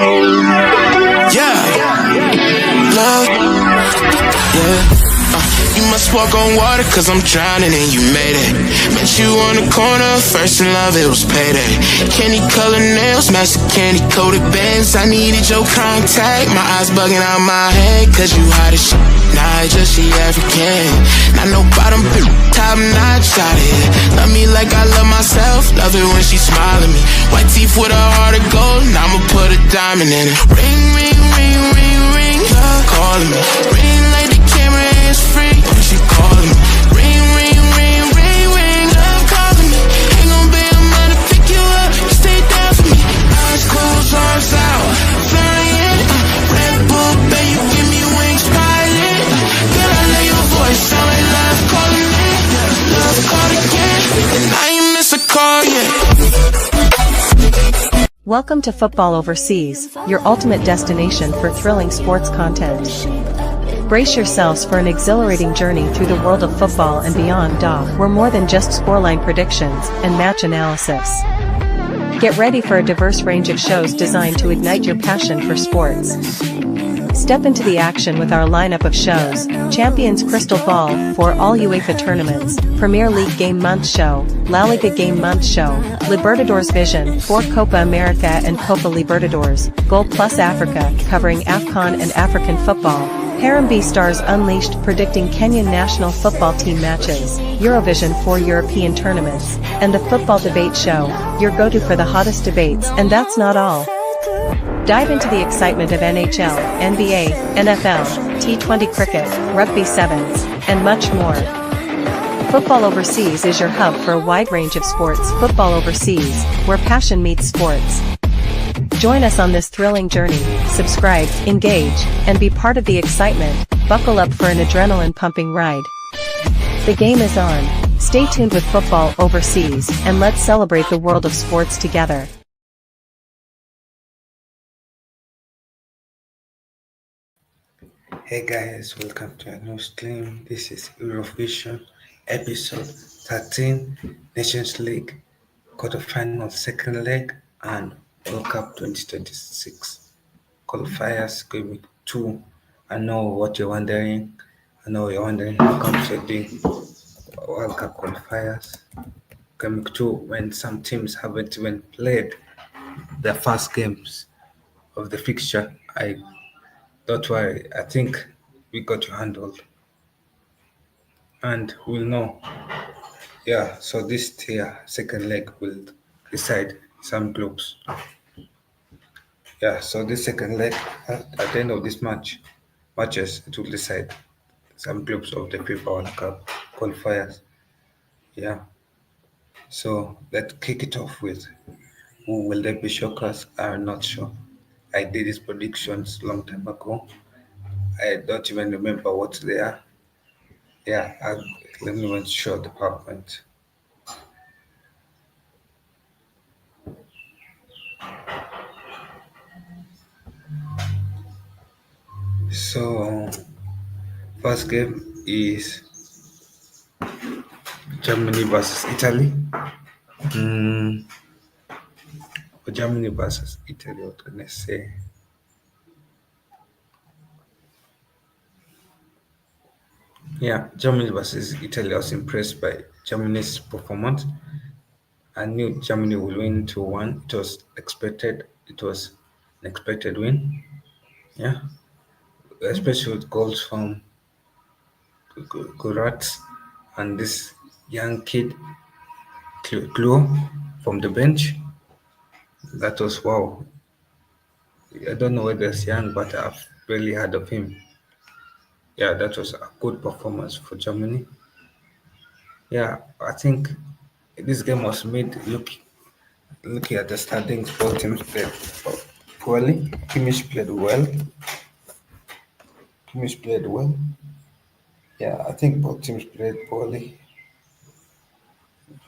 Love, yeah. You must walk on water cause I'm drowning and you made it. Met you on the corner, first in love, it was payday. Candy colored nails, match the candy coated bands. I needed your contact, my eyes bugging out my head. Cause you hot as shit, nah, just she African. Not no bottom, top notch out here. Love me like I love myself, love it when she smile at me. White teeth with a heart of gold, and I'ma put a diamond in it. Ring, ring, ring, ring, ring, love calling me. Ring like the camera is free, when she calling me. Ring, ring, ring, ring, ring, love calling me. Ain't gon' be a man to pick you up, you stay down for me. Eyes closed, arms out, flying. Red Bull, babe, you give me wings, pilot. Girl, I love your voice, sound like love calling me. Love called again, and I ain't miss a call yet. Welcome to Football Overseas, your ultimate destination for thrilling sports content. Brace yourselves for an exhilarating journey through the world of football and beyond. We're more than just scoreline predictions and match analysis. Get ready for a diverse range of shows designed to ignite your passion for sports. Step into the action with our lineup of shows: Champions Crystal Ball for all UEFA tournaments, Premier League Game Month Show, La Liga Game Month Show, Libertadores Vision for Copa America and Copa Libertadores, Goal Plus Africa covering AFCON and African football, Harem B Stars Unleashed predicting Kenyan national football team matches, Eurovision for European tournaments, and the Football Debate Show, your go-to for the hottest debates. And that's not all. Dive into the excitement of NHL, NBA, NFL, T20 cricket, rugby sevens, and much more. Football Overseas is your hub for a wide range of sports. Football Overseas, where passion meets sports. Join us on this thrilling journey, subscribe, engage, and be part of the excitement. Buckle up for an adrenaline-pumping ride. The game is on. Stay tuned with Football Overseas, and let's celebrate the world of sports together. Hey guys, welcome to a new stream. This is Eurovision episode 13, Nations League, quarterfinal second leg, and World Cup 2026 qualifiers going 2. I know what you're wondering. How come you're doing World Cup qualifiers coming 2 when some teams haven't even played their first games of the fixture. Don't worry, I think we got you handled. And we'll know. Yeah, so this tier, second leg, will decide some groups. Yeah, so this second leg, at the end of this matches, it will decide some groups of the FIFA World Cup qualifiers. Yeah, so let's kick it off with who will they be shockers? I'm not sure. I did these predictions long time ago. I don't even remember what they are. Yeah, let me even show the PowerPoint. So, first game is Germany versus Italy. Germany versus Italy, what can I say? Yeah, Germany versus Italy. I was impressed by Germany's performance. I knew Germany would win 2-1. It was expected. It was an expected win. Yeah, especially with goals from Gurat and this young kid, Klo, from the bench. That was wow. I don't know whether he's young, but I've barely heard of him. Yeah, that was a good performance for Germany. Yeah, I think this game was made looking at the standings. Both teams played poorly. Kimmich played well. Yeah, I think both teams played poorly.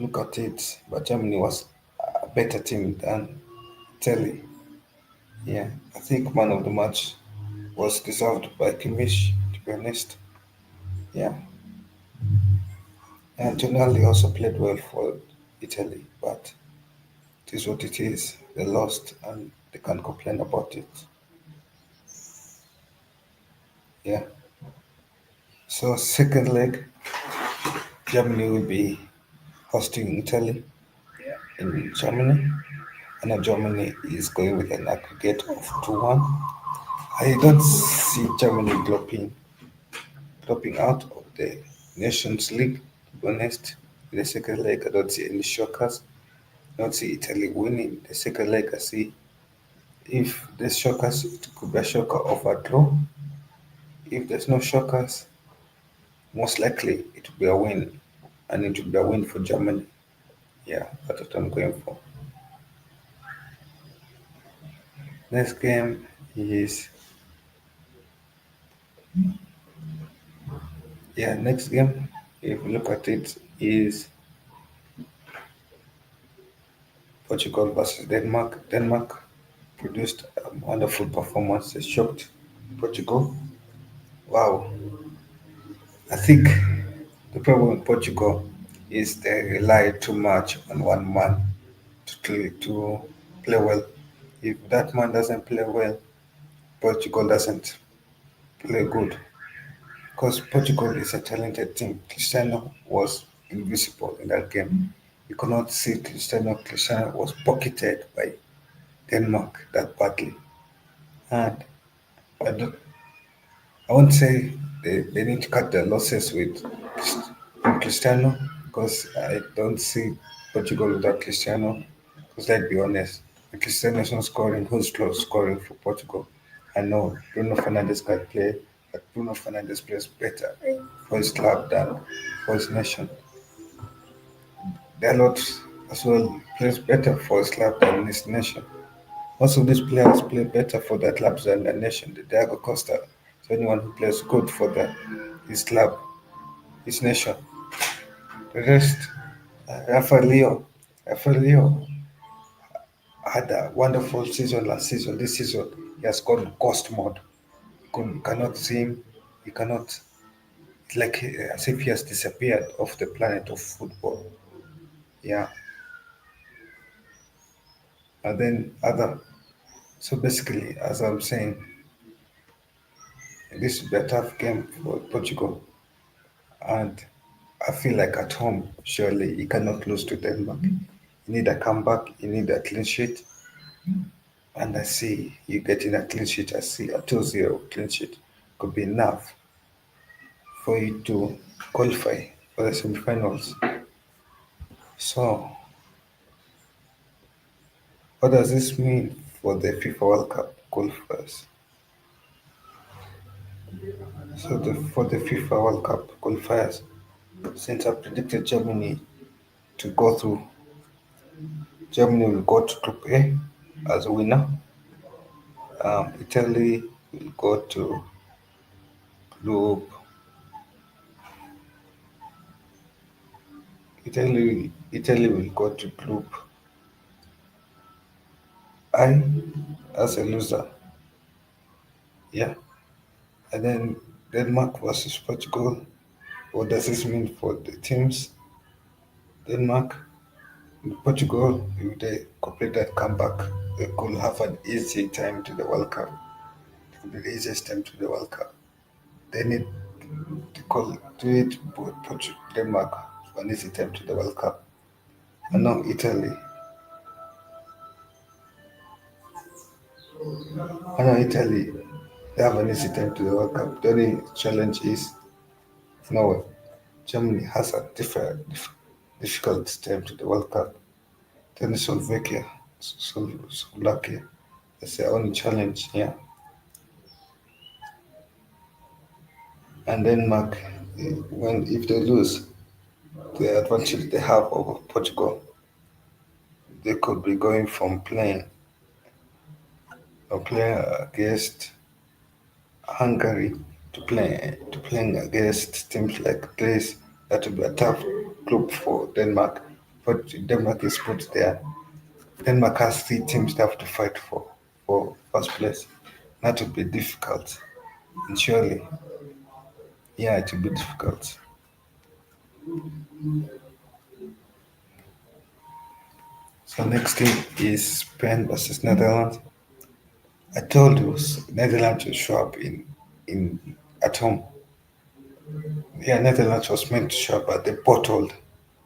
Look at it, but Germany was a better team than Italy. Yeah, I think man of the match was deserved by Kimmich, to be honest. Yeah, and Tonali also played well for Italy, but it is what it is. They lost, and they can't complain about it. Yeah. So second leg, Germany will be hosting Italy in Germany. I know Germany is going with an aggregate of 2-1. I don't see Germany dropping out of the Nations League, to be honest. In the second leg, I don't see any shockers. I don't see Italy winning the second leg. I see if there's shockers, it could be a shocker of a draw. If there's no shockers, most likely it will be a win, and it will be a win for Germany. Yeah, that's what I'm going for. Next game is next game. If you look at it, is Portugal versus Denmark. Denmark produced a wonderful performance. They shocked Portugal. Wow, I think the problem with Portugal is they rely too much on one man to play well. If that man doesn't play well, Portugal doesn't play good. Because Portugal is a talented team. Cristiano was invisible in that game. You could not see Cristiano. Cristiano was pocketed by Denmark that badly. And I, don't, I won't say they need to cut their losses with Cristiano because I don't see Portugal without Cristiano. Because let's be honest, if Cristiano is not scoring, who's close scoring for Portugal? I know Bruno Fernandes can play, but Bruno Fernandes plays better for his club than for his nation. Dalot as well plays better for his club than his nation. Most of these players play better for their clubs than their nation. The Diego Costa is anyone who plays good for his club, his nation. The rest, Rafael Leo had a wonderful season last season. This season, he has gone ghost mode. Cannot see him. He cannot. It's like as if he has disappeared off the planet of football. Yeah, and then other. So basically, as I'm saying, this will be a tough game for Portugal, and I feel like at home, surely he cannot lose to Denmark. You need a comeback. You need a clean sheet. And I see you getting a clean sheet. I see a 2-0 clean sheet could be enough for you to qualify for the semifinals. So, what does this mean for the FIFA World Cup qualifiers? For the FIFA World Cup qualifiers, since I predicted to go through, Germany will go to Group A as a winner. Italy will go to Group. Italy will go to Group I as a loser. Yeah, and then Denmark versus Portugal. What does this mean for the teams? Denmark, Portugal, if they complete that comeback, they could have an easy time to the World Cup. It could be the easiest time to the World Cup. They need to call to it Denmark for an easy time to the World Cup. And now Italy. And now Italy, they have an easy time to the World Cup. The only challenge is Norway. Germany has a difficult time to the World Cup. Then Slovakia. That's their only challenge here. And Denmark, when if they lose, the advantage they have over Portugal, they could be going from playing against Hungary to playing against teams like Greece. That would be a tough group for Denmark. But Denmark is put there. Denmark has three teams they have to fight for first place. That would be difficult. And surely, yeah, it will be difficult. So next game is Spain versus Netherlands. I told you Netherlands will show up in at home. Yeah, Netherlands was meant to show up, but they bottled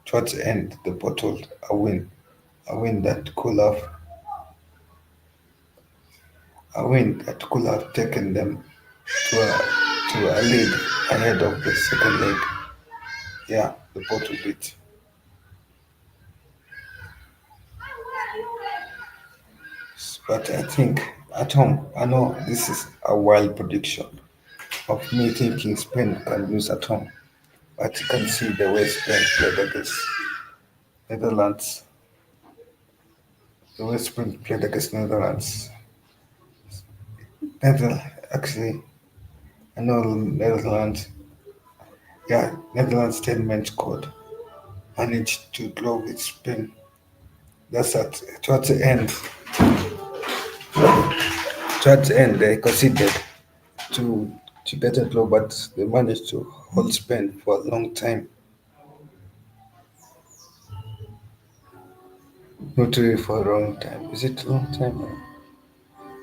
towards the end. They bottled a win that could have taken them to a lead ahead of the second leg. Yeah, they bottled it. But I think at home, I know this is a wild prediction of me thinking Spain can lose at home. But you can see the way Spain played against Netherlands. The way Spain played against Netherlands. Actually, I know Netherlands. Yeah, Netherlands 10-man squad managed to draw with Spain. That's at towards the end. Towards the end, they conceded to to get a draw, but they managed to hold Spain for a long time. Not really for a long time. Is it a long time?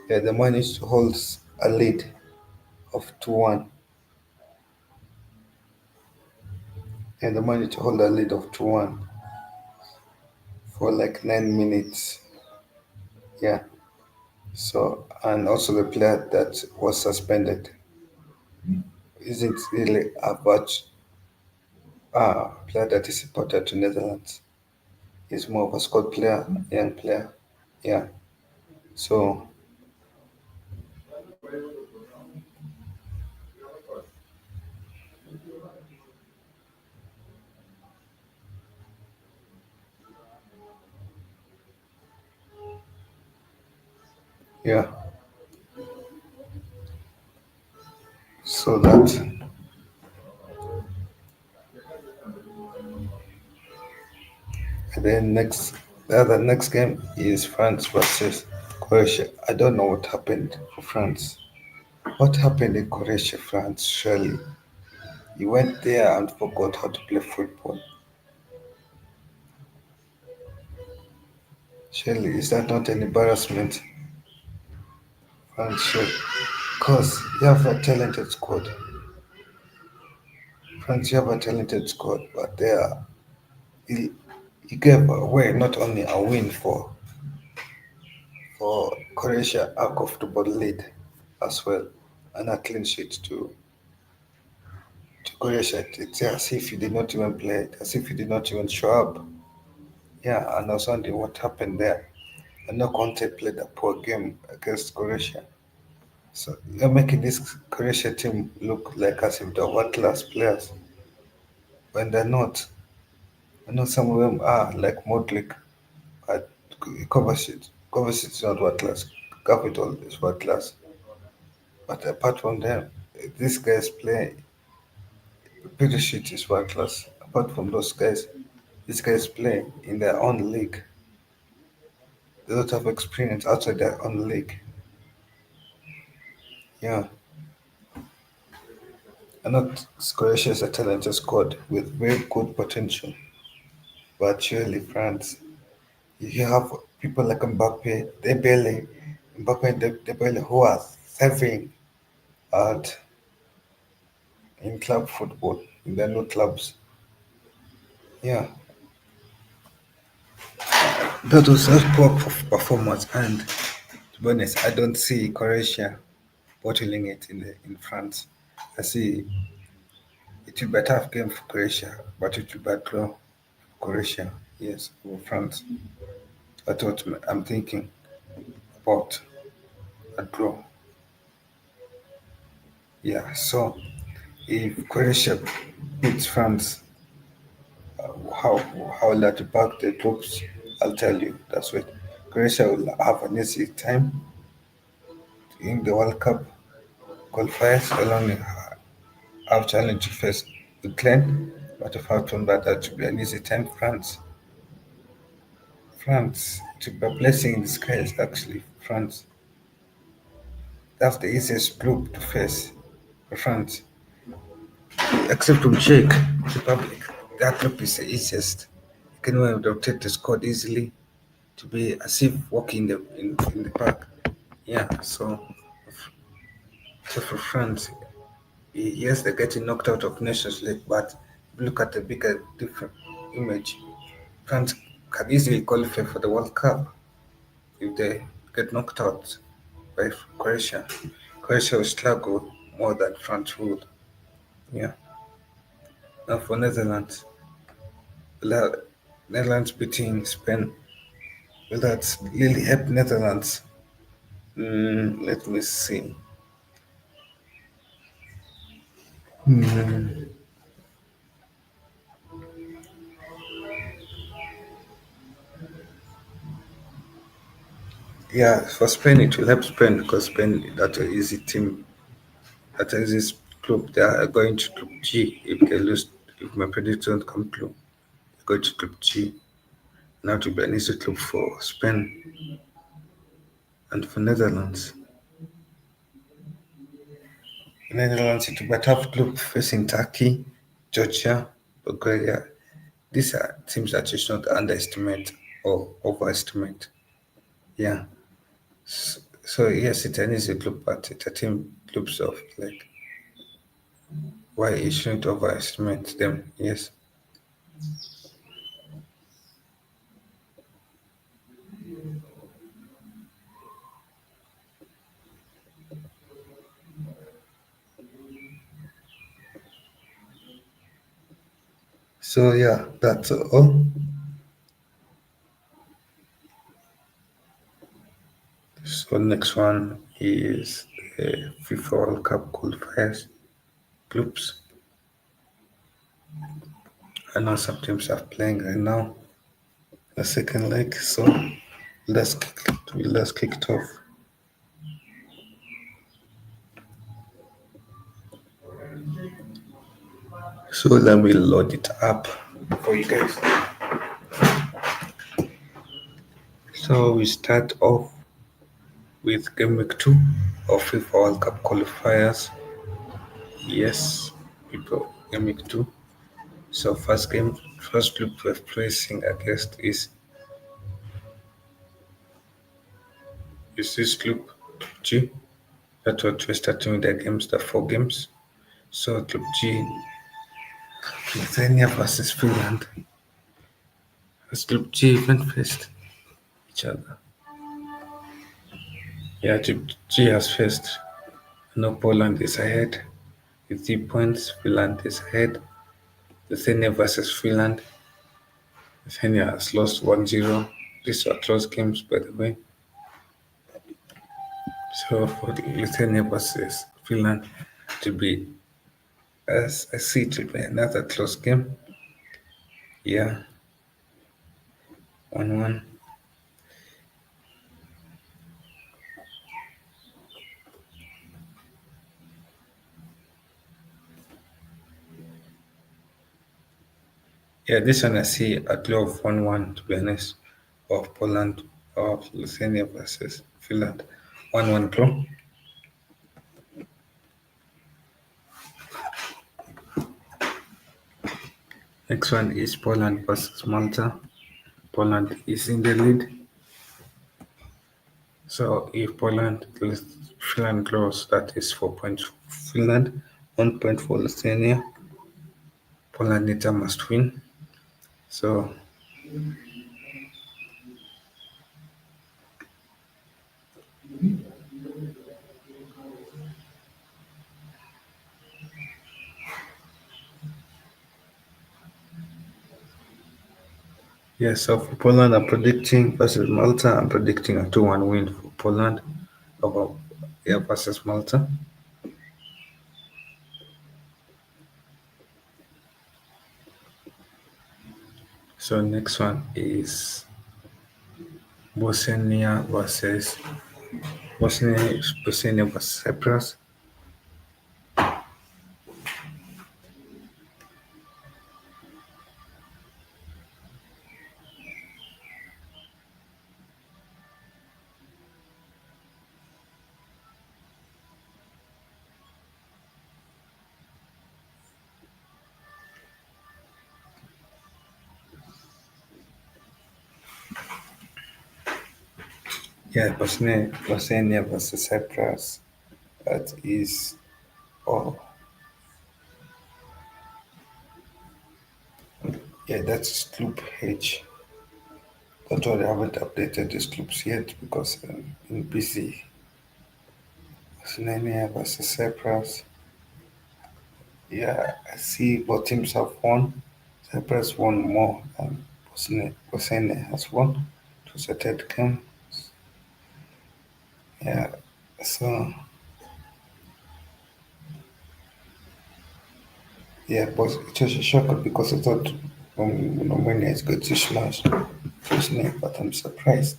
Yeah, they managed to hold a lead of 2-1. And they managed to hold a lead of 2-1 for like 9 minutes. Yeah. So, and also the player that was suspended isn't really a much player that is important to Netherlands. He's more of a squad player, young player. Yeah. So, yeah. So that. And then the other next game is France versus Croatia. I don't know what happened for France. What happened in Croatia, France? Surely you went there and forgot how to play football. Surely is that not an embarrassment, France? Surely, because you have a talented squad. France, you have a talented squad, but you, you gave away not only a win for Croatia, a comfortable lead as well, and a clean sheet to Croatia. It's as if you did not even play it, as if you did not even show up. Yeah, and I was wondering what happened there. I know Conte played a poor game against Croatia. So you're making this Croatia team look like as if they're world class players when they're not. I know some of them are like Modric, but Kovacic. Kovacic is not world class. Capital is world class. But apart from them, these guys play Perisic is world class. Apart from those guys, these guys play in their own league. They don't have experience outside their own league. Yeah, and not Croatia is a talented squad with very good potential. But surely France, you have people like Mbappe and Dembele who are serving at in club football in their new clubs. Yeah, that was a poor performance, and to be honest, I don't see Croatia bottling it in France. I see it will be a tough game for Croatia, but it will be a draw for Croatia. Yes, for France. That's what I'm thinking about a draw. Yeah, so if Croatia beats France, how will that impact the troops? I'll tell you. That's what Croatia will have an easy time in the World Cup qualifiers. They'll only have challenge to face Ukraine, but apart from that, that should be an easy time. France, to be a blessing in disguise. Actually, France. That's the easiest group to face for France, except from Czech Republic. That group is the easiest. You can rotate the squad easily to be as if walking in the park. Yeah, so for France, yes, they're getting knocked out of Nations League, but if you look at the bigger different image, France can easily qualify for the World Cup if they get knocked out by Croatia. Croatia will struggle more than France would. Yeah. Now for Netherlands, will Netherlands beating Spain, will that really help Netherlands? Let me see. Yeah, for Spain it will help Spain because Spain that's an easy team. That is this group. They are going to Group G if they lose. If my prediction come true, they go to Group G. Now to be an easy group for Spain and for Netherlands. Netherlands it will be a tough group facing Turkey, Georgia, Bulgaria. These are teams that you should not underestimate or overestimate. Yeah. So yes, it's an easy group, but it's a team groups of like why you shouldn't overestimate them. Yes. So yeah, that's all. So next one is the FIFA World Cup qualifiers groups. I know some teams are playing right now. The second leg, so let's kick it off. So let me load it up for you guys. So we start off with game week 2 of FIFA World Cup qualifiers. Yes, people, game week 2. So first group we're placing against is this group G. That's what we're starting with the games, the 4 games. So Group G, Lithuania versus Finland. As Group G even faced each other. Yeah, Group G has faced. No, Poland is ahead with 3 points. Finland is ahead. Lithuania versus Finland. Lithuania has lost 1-0. These are close games, by the way. So for Lithuania versus Finland to be, as I see, to be another close game. Yeah, 1-1. Yeah, this one I see a draw of 1-1, to be honest, of Poland, of Lithuania versus Finland. 1-1 draw. Next one is Poland versus Malta. Poland is in the lead. So if Finland draws, that is 4 points for Finland, 1 point for Lithuania. Poland neither must win. So yeah, so for Poland, I'm predicting versus Malta. I'm predicting a 2-1 win for Poland over versus Malta. So next one is Bosnia versus Bosnia versus Cyprus. Yeah, Bosnia versus Cyprus. That is, oh, yeah, that's Group H. That's why I haven't updated these groups yet because I'm in busy. Bosnia versus Cyprus. Yeah, I see both teams have won. Cyprus won more than Bosnia has won. It was a third game. Yeah, so yeah, but it was a shocker because I thought Romania is going to smash Bosnia, but I'm surprised.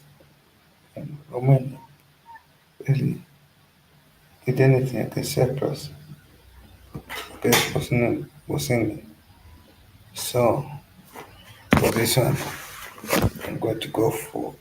Romania really did anything against Cyprus, against Bosnia. So for this one, I'm going to go for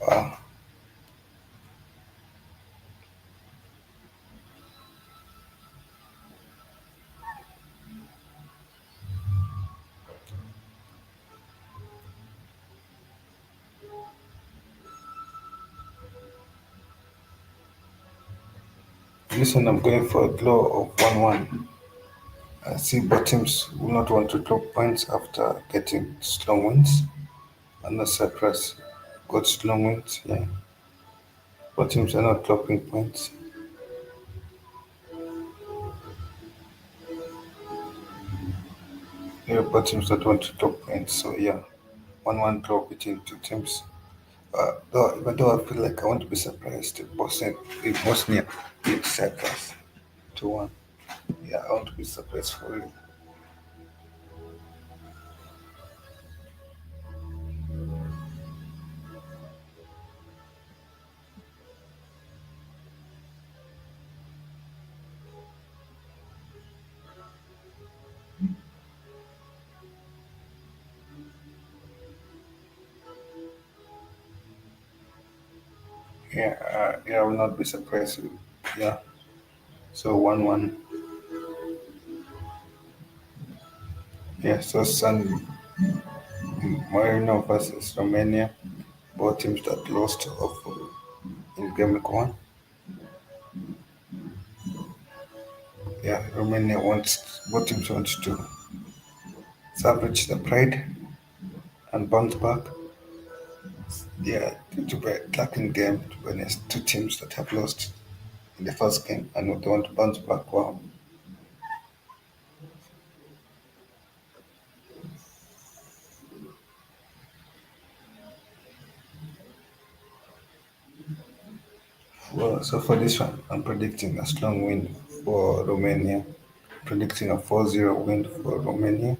this one. I'm going for a draw of 1-1. I see both teams will not want to drop points after getting strong wins. And the Cyprus got strong wins. Yeah, both teams are not dropping points. Yeah, both teams don't want to drop points. So yeah, 1-1 draw between two teams. Even though I feel like I want to be surprised if Bosnia beat Cyprus 2-1. Yeah, I want to be surprised for real. Yeah, yeah, I will not be surprised. Yeah, so 1-1. Yeah, so San Marino versus Romania. Both teams that lost in game week 1. Yeah, Romania wants both teams want to salvage the pride and bounce back. Yeah, to be a cracking game to be honest. Two teams that have lost in the first game and they want to bounce back. Wow. Well, so for this one, I'm predicting a strong win for Romania. Predicting a 4-0 win for Romania.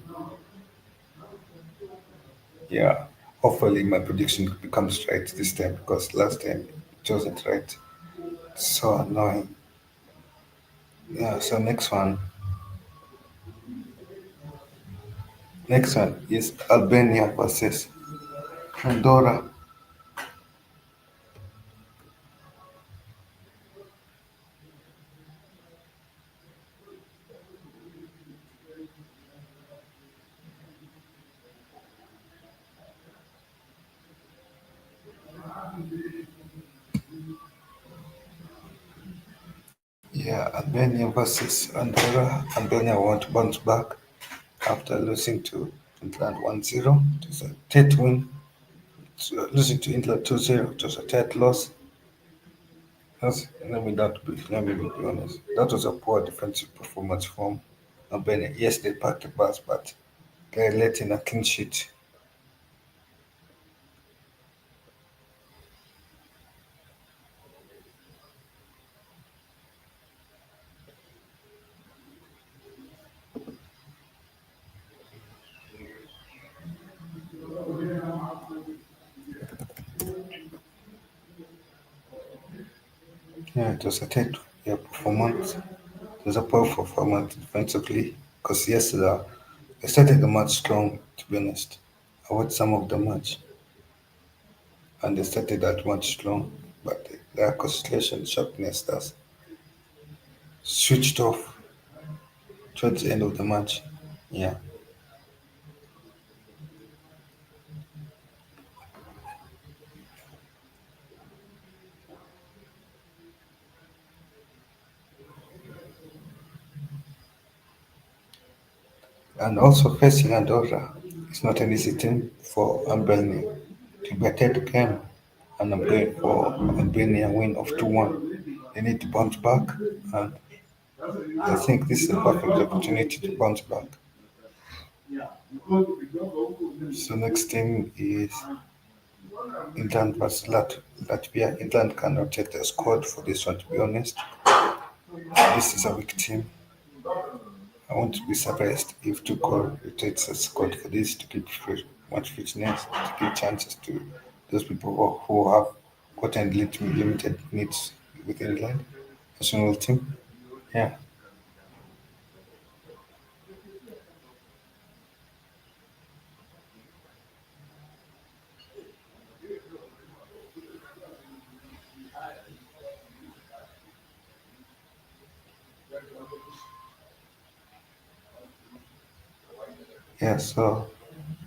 Yeah, hopefully my prediction becomes right this time because last time it wasn't right. So annoying. Yeah, so next one is Albania versus Andorra. Yeah, Albania versus Andorra. Albania want to bounce back after losing to England 1-0. It was a third win. So losing to England 2-0. It was a third loss. Let me be honest. That was a poor defensive performance from Albania. Yes, they packed the bus, but they're letting a clean sheet. Yeah, it was a third performance. It was a poor performance defensively because yesterday they started the match strong, to be honest. I watched some of the match and they started that match strong, but their concentration sharpness that switched off towards the end of the match. Yeah. And also facing Andorra is not an easy team for Albania. To be a third game, and I'm going for Albania win of 2-1. They need to bounce back, and I think this is a perfect opportunity to bounce back. So next team is England versus Latvia. England cannot check their squad for this one, to be honest. This is a weak team. I won't be surprised if Tuchel rotates a squad for this to keep much fitness, to give chances to those people who have gotten limited minutes with England national team. Yeah, yeah. So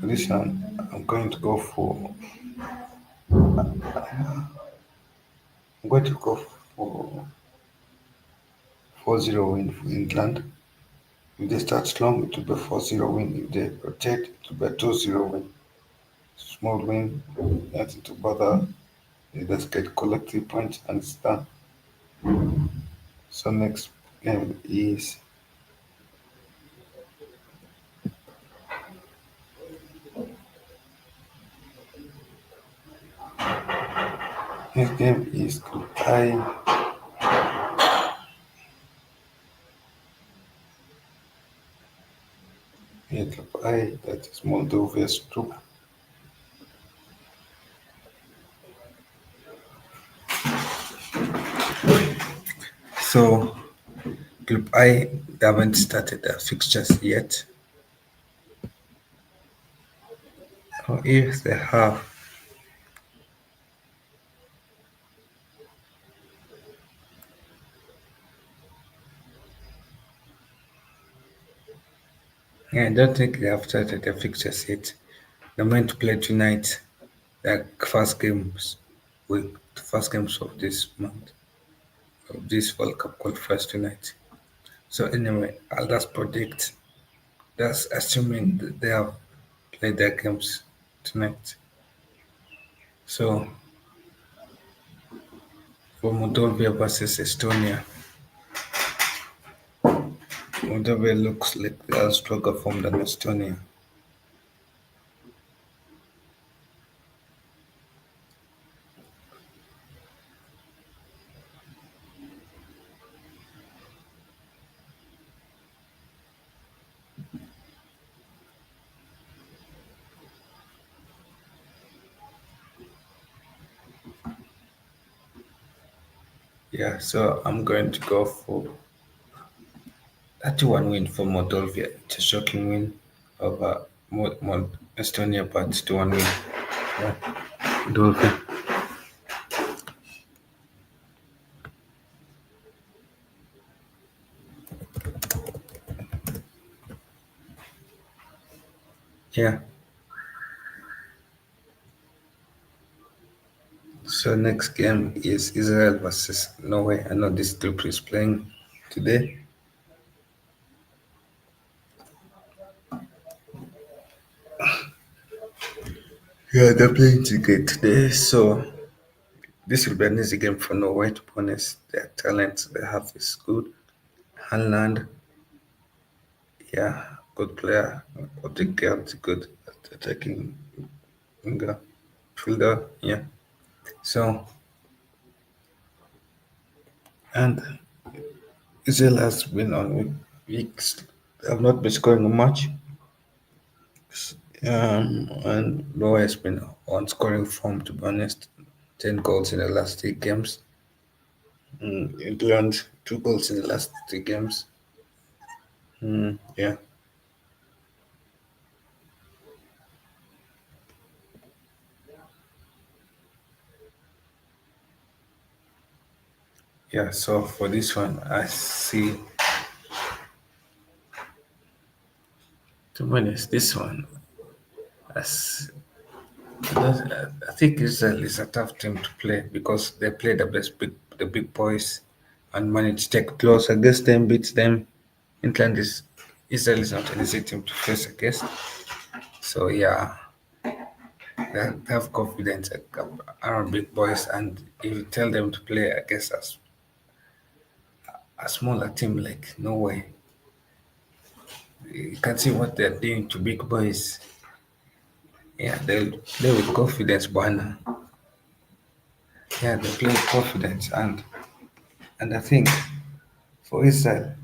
for this one, I'm going to go for. I'm going to go for 4-0 win for England. If they start strong, it will be 4-0 win. If they rotate, it will be a 2-0 win. Small win, nothing to bother. They just get collective points and it's done. So next game is Group I. Yeah, Group I, that is Moldova's group. So Group I, they haven't started their fixtures yet. Or if they have, yeah, I don't think they have started their fixtures yet. They're meant to play tonight. Their first games of this month, of this World Cup qualifiers tonight. So anyway, I'll just predict. That's assuming that they have played their games tonight. So for Moldova versus Estonia, Moldova looks like they are stronger form than Estonia. Yeah, so I'm going to go for 31 win for Moldova. It's a shocking win over Estonia, but 2-1 win. Yeah, Moldova. Yeah. So next game is Israel versus Norway. I know this group is playing today. Yeah, they're playing today. So this will be an easy game for Norway, to be honest. Their talent they have is good. Hanland, yeah, good player. Odegaard, good at attacking winger, fielder, yeah. So, and Israel has been on weeks, they have not been scoring much. And Norway has been on scoring form, to be honest. 10 goals in the last 3 games. England, 2 goals in the last 3 games. Yeah. Yeah, so for this one, I see, to be honest, this one, as I think Israel is a tough team to play because they play the big boys and manage to take close against them, beats them. England is Israel is not an easy team to face against. So yeah, they have confidence around big boys, and if you tell them to play against us, a smaller team like Norway, you can see what they're doing to big boys. Yeah, they'll play with confidence, Bwana. Yeah, they play with confidence, and I think for Israel,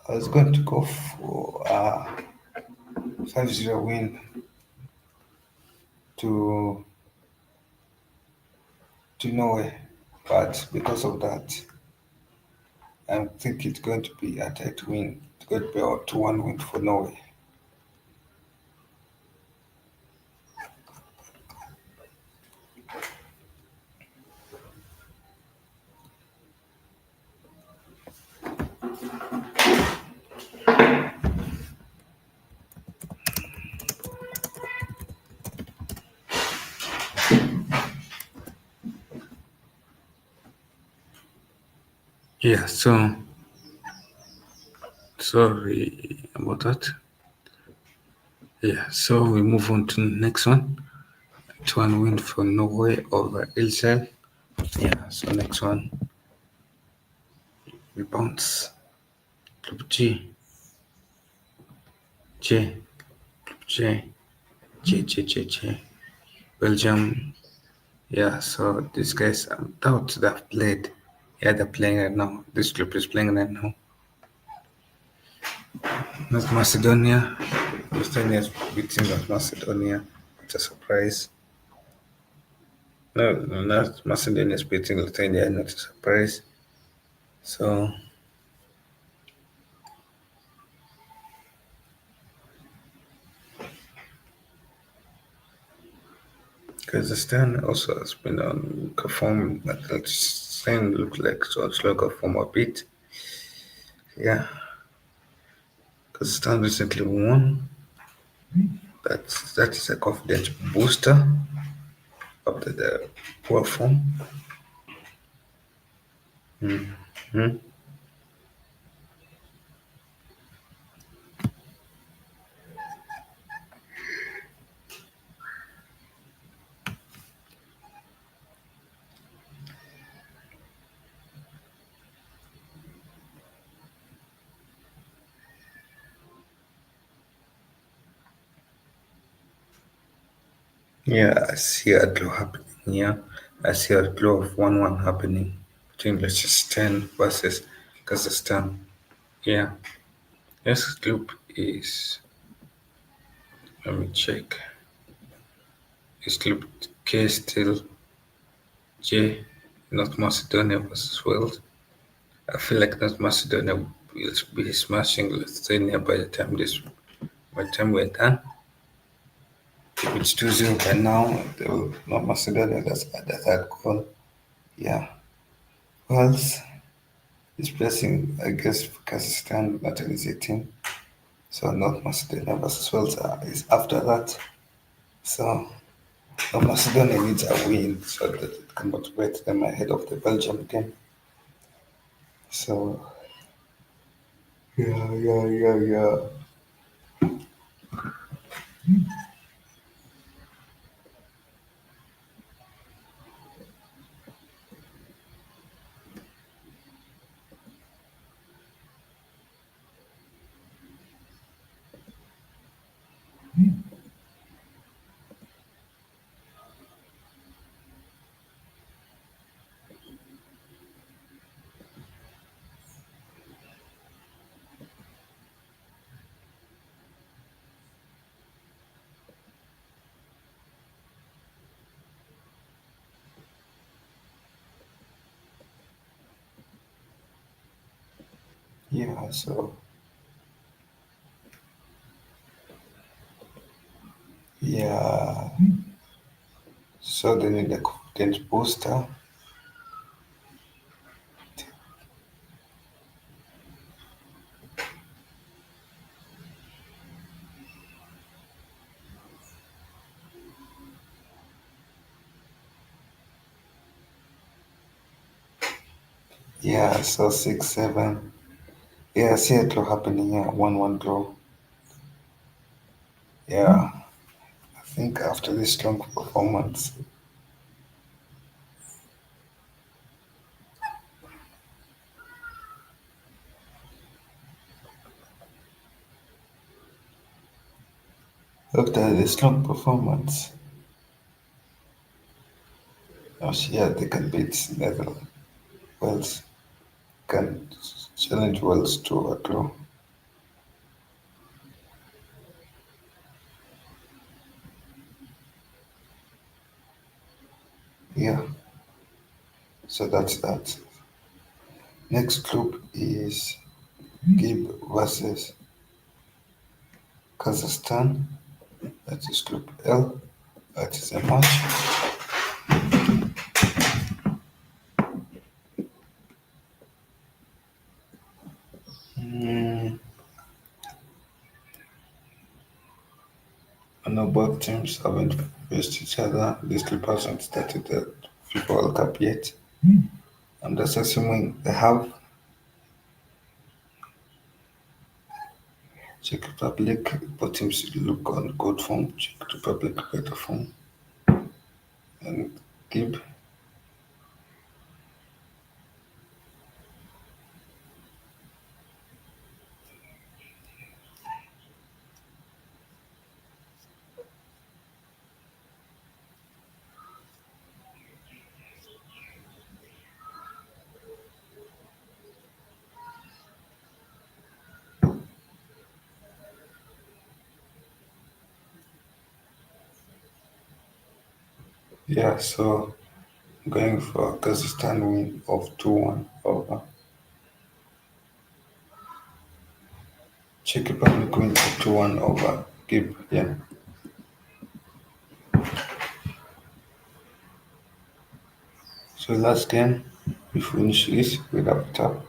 I was going to go for a 5-0 win to Norway, but because of that, I think it's going to be a tight win. It's going to be a 2-1 win for Norway. Yeah, so sorry about that. Yeah, so we move on to the next one. 2-1 win for Norway over Israel. Yeah, so next one. We bounce. Group J, J, J. Belgium. Yeah, so these guys, I doubt they've played. Yeah, they're playing right now. This group is playing right now. North Macedonia. Lithuania is beating North Macedonia. It's a surprise. No, North Macedonia is beating Lithuania, not a surprise. So, Kazakhstan also has been on form, but Kazakhstan look like so slow form a bit. Yeah, Kazakhstan recently won. That is a confidence booster after the poor form. Mhm. Yeah, I see a draw happening here. I see a draw of 1-1 happening between Liechtenstein versus Kazakhstan. Yeah, this group is, let me check. Is group K still J, North Macedonia versus Wales? I feel like North Macedonia will be smashing Lithuania by the time we're done. If it's 2-0 by now, North Macedonia that's at the third goal. Yeah. Wales is pressing against Kazakhstan, not an easy team. So North Macedonia versus Wales is after that. So North Macedonia needs a win so that it can motivate them ahead of the Belgium game. So yeah. Yeah, so yeah. So they need a confidence booster. Yeah, so 6-7. Yeah, I see a draw happening here, 1-1 draw. Yeah, I think after this strong performance, yeah, they can beat Netherlands. Wales can challenge Wales to a draw. Yeah, so that's that. Next group is Gib versus Kazakhstan. That is Group L. That is a match. Mm, I know both teams haven't faced each other. These two hasn't started the FIFA World Cup yet. I'm just assuming they have. Czech Republic, both teams look on good form. Czech Republic better form. And Gib. Yeah, so I'm going for Kazakhstan win of 2-1 over Czech Republic win of 2-1 over Gib. Yeah. So last game we finish this with up top.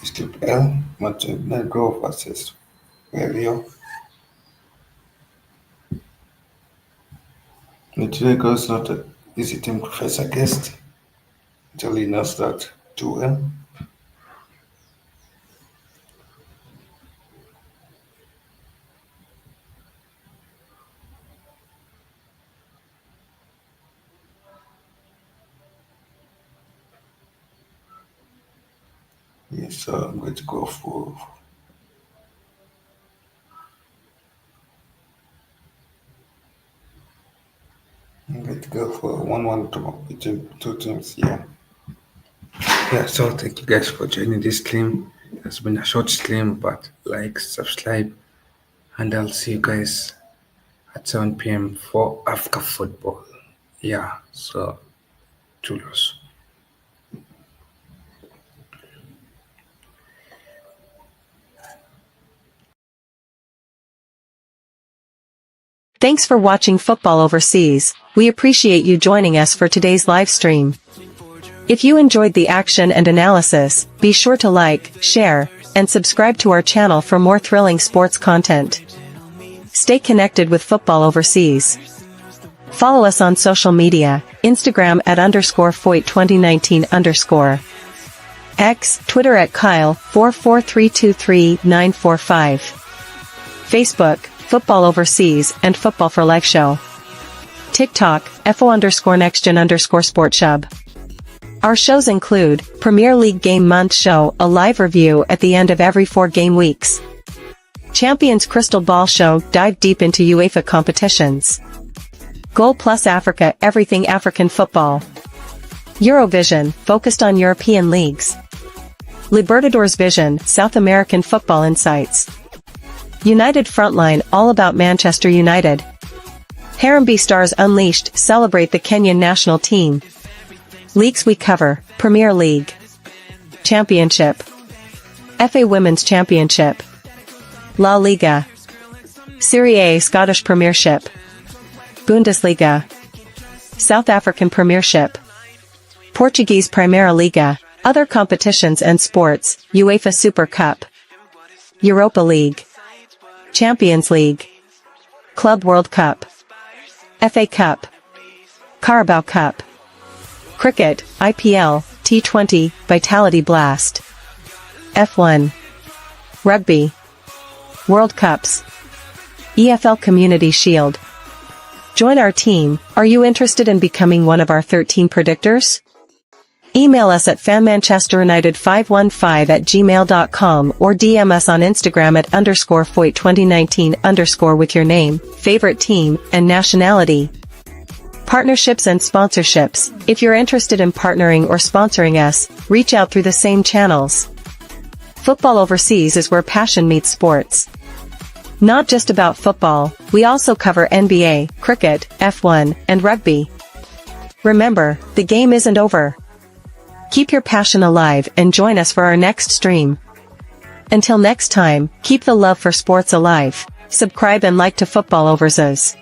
Is Group L, Montenegro versus Rio. Montenegro is not an easy team to face against. Italy knows that too well. Yes, so I'm going to go for I'm going to go for 1-1 draw between two teams. Yeah. Yeah, so thank you guys for joining this stream. It's been a short stream, but like, subscribe, and I'll see you guys at 7 p.m. for Africa football. Yeah, so Julius. Thanks for watching Football Overseas. We appreciate you joining us for today's live stream. If you enjoyed the action and analysis, be sure to like, share, and subscribe to our channel for more thrilling sports content. Stay connected with Football Overseas. Follow us on social media, Instagram at _Foyt2019 X, Twitter at Kyle44323945. Facebook, Football Overseas and Football for Life Show. TikTok, FO_NextGen_SportShub. Our shows include, Premier League Game Month Show, a live review at the end of every 4 game weeks. Champions Crystal Ball Show, dive deep into UEFA competitions. Goal Plus Africa, everything African football. Eurovision, focused on European leagues. Libertadores Vision, South American football insights. United Frontline, all about Manchester United. Harambee Stars Unleashed, celebrate the Kenyan national team. Leagues we cover, Premier League. Championship. FA Women's Championship. La Liga. Serie A Scottish Premiership. Bundesliga. South African Premiership. Portuguese Primeira Liga, other competitions and sports, UEFA Super Cup. Europa League. Champions League. Club World Cup. FA Cup. Carabao Cup. Cricket, IPL, T20, Vitality Blast. F1, Rugby, World Cups, EFL Community Shield. Join our team. Are you interested in becoming one of our 13 predictors? Email us at fanmanchesterunited515@gmail.com or DM us on Instagram at _FOIT2019_ with your name, favorite team, and nationality. Partnerships and sponsorships. If you're interested in partnering or sponsoring us, reach out through the same channels. Football Overseas is where passion meets sports. Not just about football, we also cover NBA, cricket, F1, and rugby. Remember, the game isn't over. Keep your passion alive and join us for our next stream. Until next time, keep the love for sports alive. Subscribe and like to Football Overseas.